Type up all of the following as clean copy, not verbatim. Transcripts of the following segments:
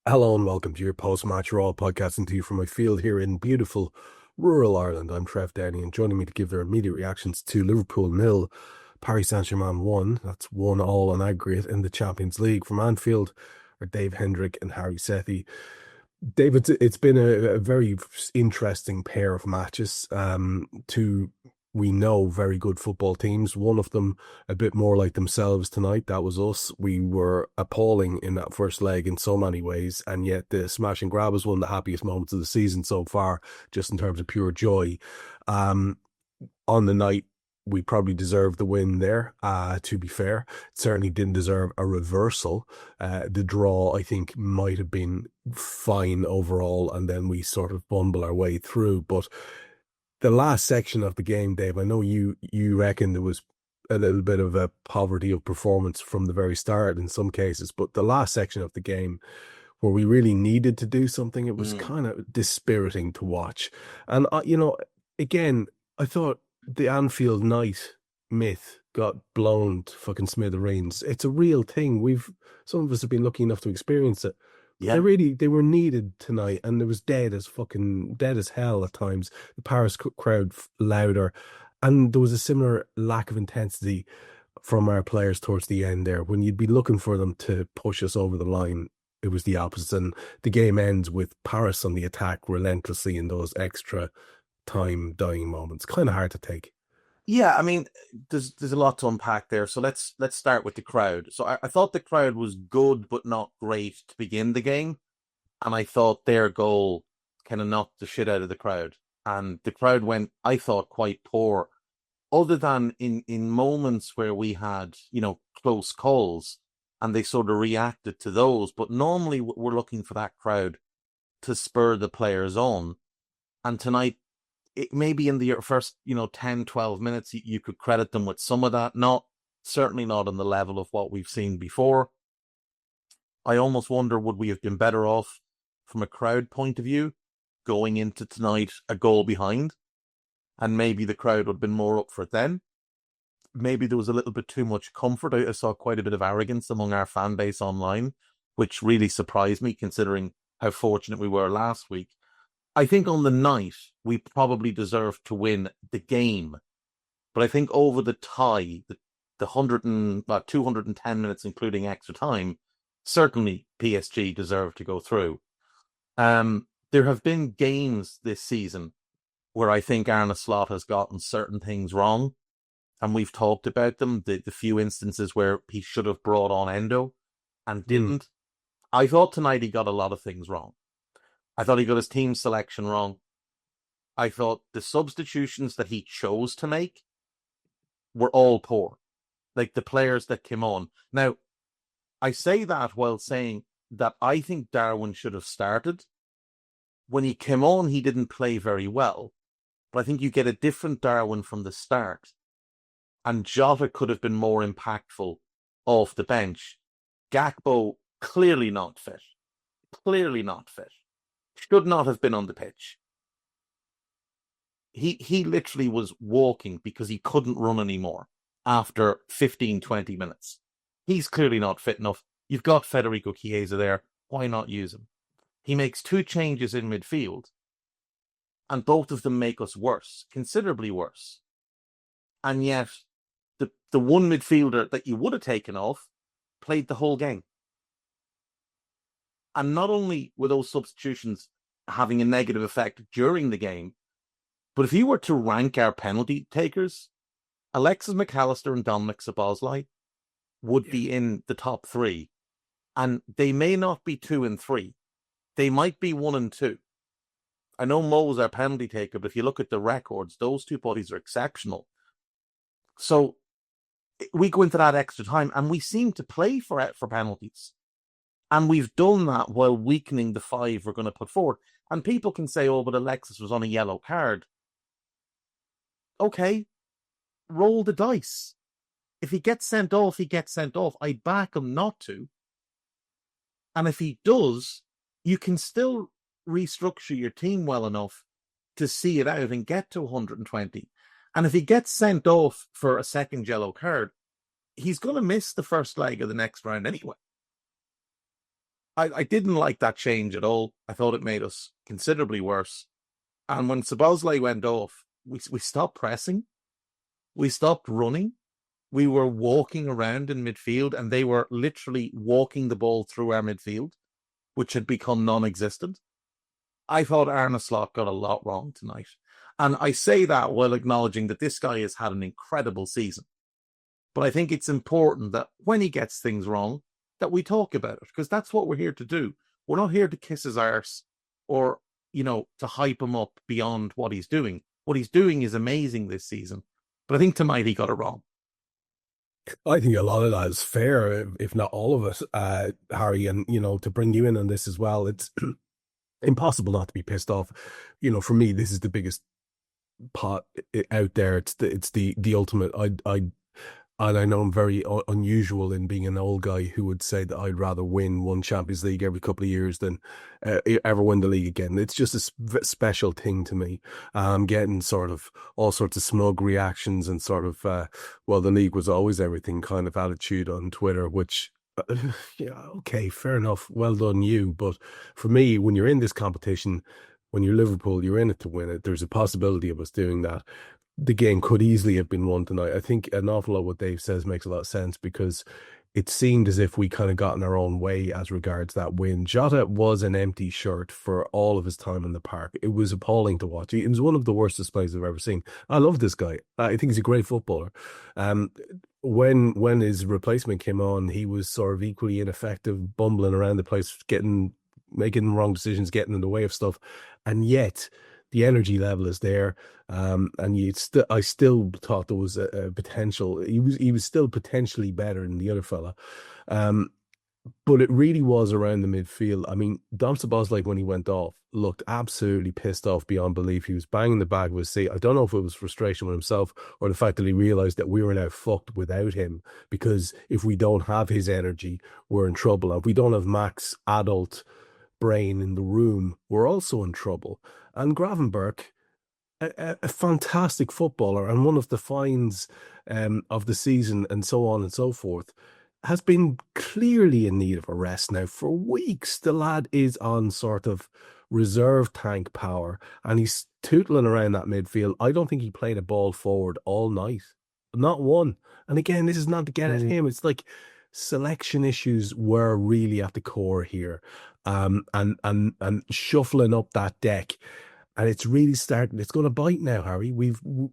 Hello and welcome to your post-match Raw podcasting to you from my field here in beautiful rural Ireland. I'm Trev Downey, and joining me to give their immediate reactions to Liverpool nil, Paris Saint-Germain 1. That's 1-1 on aggregate in the Champions League from Anfield are Dave Hendrick and Hari Sethi. David, it's been a very interesting pair of matches. Two, we know, very good football teams. One of them a bit more like themselves tonight. That was us. We were appalling in that first leg in so many ways, and yet the smash and grab was one of the happiest moments of the season so far, just in terms of pure joy. Um, on the night, we probably deserved the win there, to be fair. Certainly didn't deserve a reversal. The draw, I think, might have been fine overall, and then we sort of bumble our way through. But the last section of the game, Dave, I know you reckon there was a little bit of a poverty of performance from the very start in some cases, but the last section of the game where we really needed to do something, it was Mm. kind of dispiriting to watch. And, again, I thought the Anfield night myth got blown to fucking smithereens. It's a real thing. Some of us have been lucky enough to experience it. But Yeah. they were needed tonight, and it was dead as hell at times. The Paris crowd louder, and there was a similar lack of intensity from our players towards the end there. When you'd be looking for them to push us over the line, it was the opposite. And the game ends with Paris on the attack relentlessly in those extra time dying moments. Kind of hard to take. Yeah, I mean, there's a lot to unpack there. So let's start with the crowd. So I thought the crowd was good but not great to begin the game. And I thought their goal kind of knocked the shit out of the crowd. And the crowd went, I thought, quite poor, other than in moments where we had, close calls and they sort of reacted to those. But normally we're looking for that crowd to spur the players on. And tonight, it maybe in the first 10, 12 minutes you could credit them with some of that, not certainly not on the level of what we've seen before. I almost wonder, would we have been better off from a crowd point of view going into tonight a goal behind, and maybe the crowd would have been more up for it then. Maybe there was a little bit too much comfort. I saw quite a bit of arrogance among our fan base online, which really surprised me considering how fortunate we were last week. I think on the night, we probably deserved to win the game. But I think over the tie, the 210 minutes, including extra time, certainly PSG deserved to go through. There have been games this season where I think Arne Slot has gotten certain things wrong. And we've talked about them, the few instances where he should have brought on Endo and Mm. didn't. I thought tonight he got a lot of things wrong. I thought he got his team selection wrong. I thought the substitutions that he chose to make were all poor. Like the players that came on. Now, I say that while saying that I think Darwin should have started. When he came on, he didn't play very well. But I think you get a different Darwin from the start. And Jota could have been more impactful off the bench. Gakpo, clearly not fit. Clearly not fit. Should not have been on the pitch. He literally was walking because he couldn't run anymore after 15, 20 minutes. He's clearly not fit enough. You've got Federico Chiesa there. Why not use him? He makes two changes in midfield, and both of them make us worse, considerably worse. And yet, the one midfielder that you would have taken off played the whole game. And not only were those substitutions having a negative effect during the game, but if you were to rank our penalty takers, Alexis McAllister and Dominic Szoboszlai would be in the top three. And they may not be 2 and 3. They might be 1 and 2. I know Mo's our penalty taker, but if you look at the records, those two bodies are exceptional. So we go into that extra time and we seem to play for penalties. And we've done that while weakening the 5 we're going to put forward. And people can say, oh, but Alexis was on a yellow card. Okay, roll the dice. If he gets sent off, he gets sent off. I back him not to. And if he does, you can still restructure your team well enough to see it out and get to 120. And if he gets sent off for a second yellow card, he's going to miss the first leg of the next round anyway. I didn't like that change at all. I thought it made us considerably worse. And when Szoboszlai went off, we stopped pressing, we stopped running, we were walking around in midfield, and they were literally walking the ball through our midfield, which had become non-existent. I thought Arne Slot got a lot wrong tonight. And I say that while acknowledging that this guy has had an incredible season. But I think it's important that when he gets things wrong, that we talk about it, because that's what we're here to do. We're not here to kiss his arse or, to hype him up beyond what he's doing. What he's doing is amazing this season. But I think tonight he got it wrong. I think a lot of that is fair, if not all of it, Harry. And, to bring you in on this as well, it's impossible not to be pissed off. For me, this is the biggest pot out there. It's the ultimate. And I know I'm very unusual in being an old guy who would say that I'd rather win one Champions League every couple of years than ever win the league again. It's just a special thing to me. I'm getting sort of all sorts of smug reactions and sort of, well, the league was always everything kind of attitude on Twitter, which, yeah, okay, fair enough. Well done, you. But for me, when you're in this competition, when you're Liverpool, you're in it to win it. There's a possibility of us doing that. The game could easily have been won tonight. I think an awful lot what Dave says makes a lot of sense, because it seemed as if we kind of got in our own way as regards that win. Jota was an empty shirt for all of his time in the park. It was appalling to watch. It was one of the worst displays I've ever seen. I love this guy. I think he's a great footballer. When his replacement came on, he was sort of equally ineffective, bumbling around the place, making wrong decisions, getting in the way of stuff, and yet the energy level is there. And I still thought there was a potential. He was still potentially better than the other fella. But it really was around the midfield. I mean, Dom Szoboszlai, when he went off, looked absolutely pissed off beyond belief. He was banging the bag with his seat. I don't know if it was frustration with himself or the fact that he realized that we were now fucked without him, because if we don't have his energy, we're in trouble. And if we don't have Mac's adult brain in the room, we're also in trouble. And Gravenberch, a fantastic footballer and one of the finds of the season and so on and so forth, has been clearly in need of a rest now for weeks. The lad is on sort of reserve tank power and he's tootling around that midfield. I don't think he played a ball forward all night. Not one. And again, this is not to get at him. It's like selection issues were really at the core here. And shuffling up that deck. And it's really starting. It's going to bite now, Harry.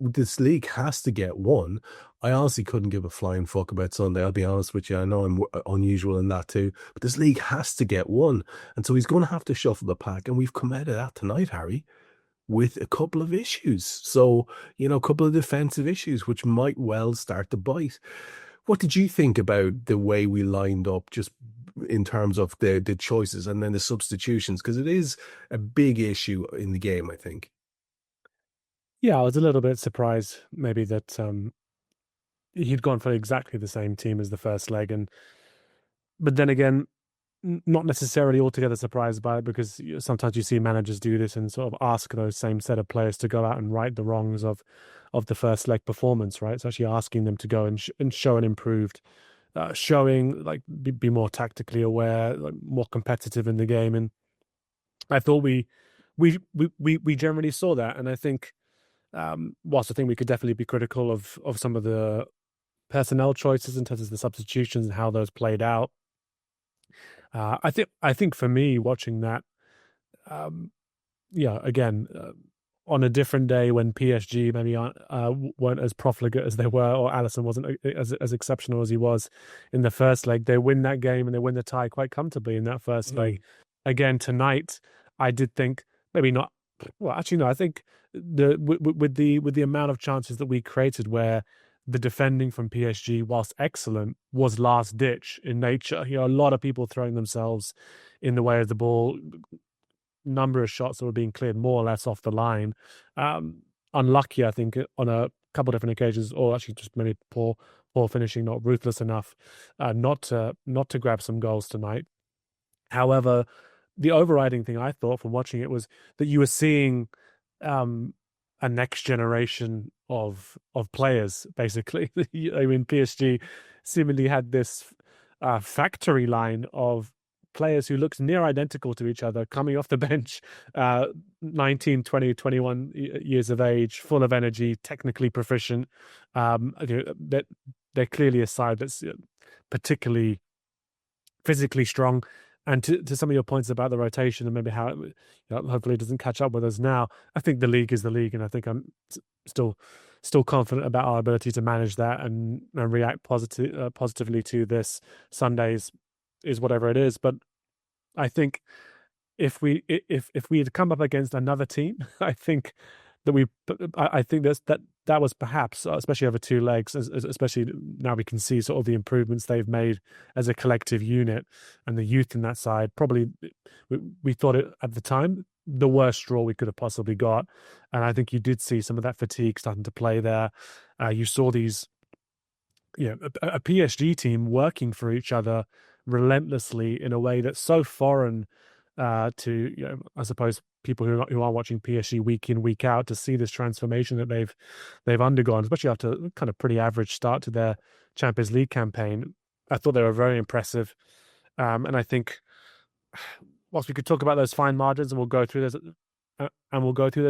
This league has to get one. I honestly couldn't give a flying fuck about Sunday. I'll be honest with you. I know I'm unusual in that too, but this league has to get one, and so he's going to have to shuffle the pack. And we've come out of that tonight, Harry, with a couple of issues. So a couple of defensive issues, which might well start to bite. What did you think about the way we lined up, just in terms of the choices and then the substitutions? Because it is a big issue in the game, I think. Yeah, I was a little bit surprised maybe that he'd gone for exactly the same team as the first leg. But then again, not necessarily altogether surprised by it, because sometimes you see managers do this and sort of ask those same set of players to go out and right the wrongs of the first leg performance, right? It's actually asking them to go and show an improved showing, like be more tactically aware, like more competitive in the game. And I thought we generally saw that. And I think, whilst I think we could definitely be critical of some of the personnel choices in terms of the substitutions and how those played out, I think for me watching that, again, on a different day when PSG maybe weren't as profligate as they were, or Alisson wasn't as exceptional as he was in the first leg, they win that game and they win the tie quite comfortably in that first leg. Again, tonight, I did think maybe not. Well, actually, no. I think with the amount of chances that we created, where the defending from PSG, whilst excellent, was last ditch in nature. A lot of people throwing themselves in the way of the ball. Number of shots that were being cleared more or less off the line. Unlucky, I think, on a couple of different occasions, or actually just maybe poor finishing, not ruthless enough, not to grab some goals tonight. However, the overriding thing I thought from watching it was that you were seeing a next generation of players, basically. I mean, PSG seemingly had this factory line of players who looked near identical to each other coming off the bench, 19, 20, 21 years of age, full of energy, technically proficient. They're clearly a side that's particularly physically strong. And to some of your points about the rotation and maybe how it hopefully doesn't catch up with us now, I think the league is the league, and I think I'm still confident about our ability to manage that and react positively to this. Sundays is whatever it is, but I think if we had come up against another team, I think that was perhaps, especially over two legs, especially now we can see sort of the improvements they've made as a collective unit and the youth in that side. Probably we thought it at the time the worst straw we could have possibly got, and I think you did see some of that fatigue starting to play there. You saw these, a PSG team working for each other relentlessly in a way that's so foreign to I suppose people who are watching PSG week in, week out, to see this transformation that they've undergone, especially after a kind of pretty average start to their Champions League campaign. I thought they were very impressive, and I think whilst we could talk about those fine margins and we'll go through those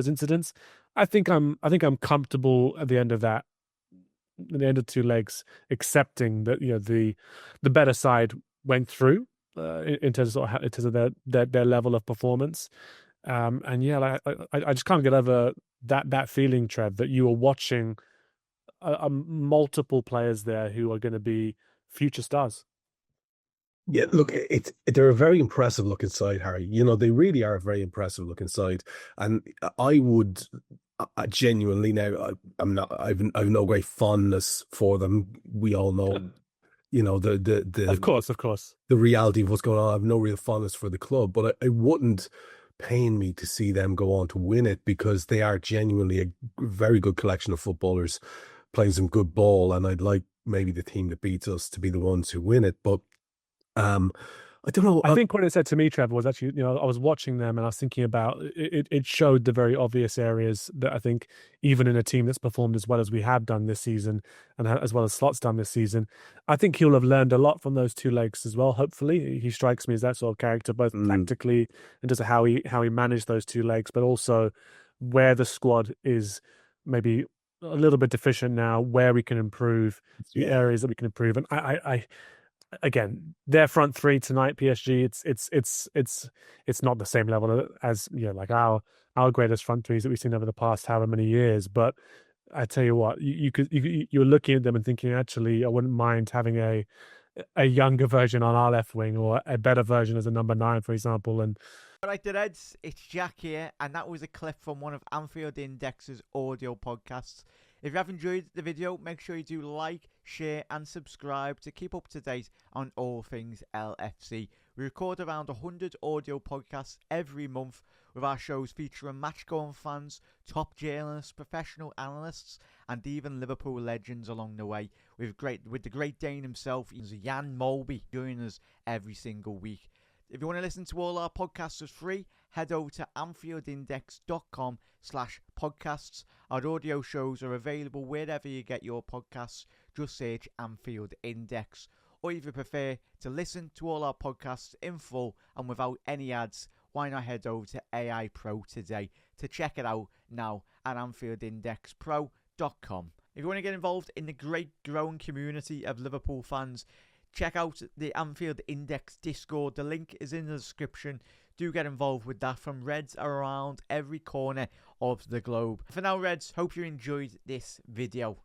incidents, I think I'm comfortable at the end of that, at the end of two legs, accepting that the better side went through in terms of their level of performance. And yeah, I just can't get over that feeling, Trev, that you are watching multiple players there who are going to be future stars. Yeah, look, they're a very impressive looking side, Harry. They really are a very impressive looking side, and I would genuinely now. I've no great fondness for them. We all know, the of course the reality of what's going on. I have no real fondness for the club, but it wouldn't pain me to see them go on to win it, because they are genuinely a very good collection of footballers playing some good ball, and I'd like maybe the team that beats us to be the ones who win it. But I don't know. I think what it said to me, Trevor, was actually, I was watching them and I was thinking about it. It showed the very obvious areas that I think even in a team that's performed as well as we have done this season, and as well as Slot's done this season, I think he'll have learned a lot from those two legs as well. Hopefully, he strikes me as that sort of character, both tactically and just how he managed those two legs, but also where the squad is maybe a little bit deficient now, where we can improve, the areas that we can improve, and I again, their front three tonight, PSG, it's not the same level as like our greatest front threes that we've seen over the past however many years. But I tell you what, you're looking at them and thinking, actually, I wouldn't mind having a younger version on our left wing, or a better version as a number 9, for example. And all right, the Reds, it's Jack here, and that was a clip from one of Anfield Index's audio podcasts. If you have enjoyed the video, make sure you do like, share and subscribe to keep up to date on all things LFC. We record around 100 audio podcasts every month, with our shows featuring match-going fans, top journalists, professional analysts and even Liverpool legends along the way, with the great Dane himself, Jan Molby, joining us every single week. If you want to listen to all our podcasts for free, head over to anfieldindex.com/podcasts. Our audio shows are available wherever you get your podcasts. Just search Anfield Index. Or if you prefer to listen to all our podcasts in full and without any ads, why not head over to AI Pro today to check it out now at anfieldindexpro.com. If you want to get involved in the great growing community of Liverpool fans, check out the Anfield Index Discord. The link is in the description. Do get involved with that, from Reds around every corner of the globe. For now, Reds, hope you enjoyed this video.